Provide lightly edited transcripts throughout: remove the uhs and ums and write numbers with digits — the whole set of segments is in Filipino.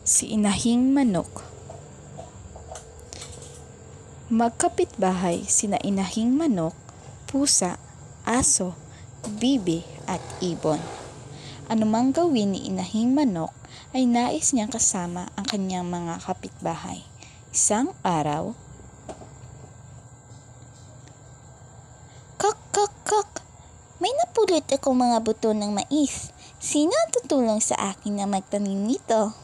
Si Inahing Manok. Magkapitbahay sina Inahing Manok, pusa, aso, bibi at ibon. Anumang gawin ni Inahing Manok ay nais niyang kasama ang kanyang mga kapitbahay. Isang araw, Kak, kak, kak! May napulot akong mga buto ng mais. Sino ang tutulong sa akin na magtanim nito?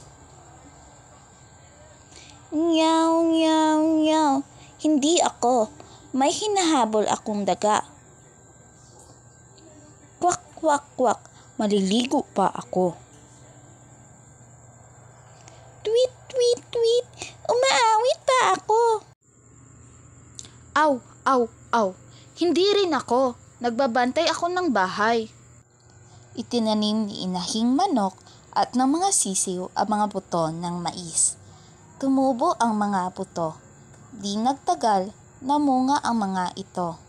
Nyaw, nyaw, nyaw. Hindi ako. May hinahabol akong daga. Kwak, kwak, kwak. Maliligo pa ako. Tweet, tweet, tweet. Umaawit pa ako. Aw, aw, aw. Hindi rin ako. Nagbabantay ako ng bahay. Itinanim ni Inahing Manok at ng mga sisiw ang mga buto ng mais. Tumubo ang mga buto. Di nagtagal, namunga ang mga ito.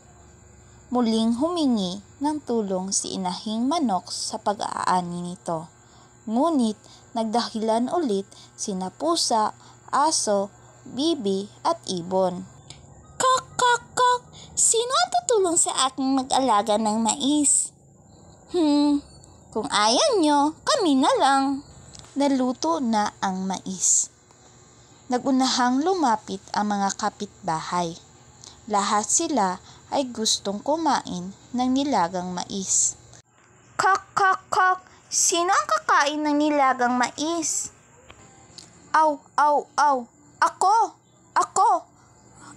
Muling humingi ng tulong si Inahing Manok sa pag-aani nito. Ngunit nagdahilan ulit sina pusa, aso, bibi at ibon. Kak, kak, kak! Sino ang tutulong sa aking mag-alaga ng mais? Kung ayaw nyo, kami na lang. Naluto na ang mais. Nagunahang lumapit ang mga kapitbahay. Lahat sila ay gustong kumain ng nilagang mais. Kak, kak, kak! Sino ang kakain ng nilagang mais? Aw, aw, aw! Ako! Ako!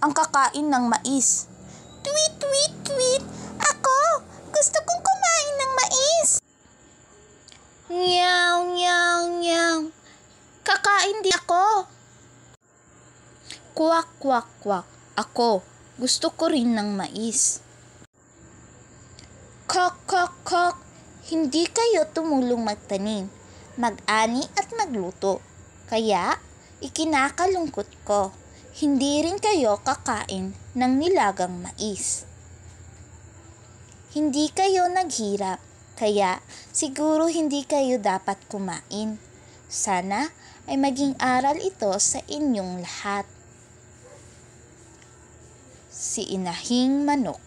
Ang kakain ng mais. Tweet, tweet, tweet! Ako! Gusto kong kumain ng mais! Nyaw, nyaw, nyaw! Kakain di ako! Kwak, kwak, kwak! Ako! Gusto ko rin ng mais. Kak, kak, kak! Hindi kayo tumulong magtanim, mag-ani at magluto. Kaya, ikinakalungkot ko. Hindi rin kayo kakain ng nilagang mais. Hindi kayo naghirap, kaya siguro hindi kayo dapat kumain. Sana ay maging aral ito sa inyong lahat. Si Inahing Manok.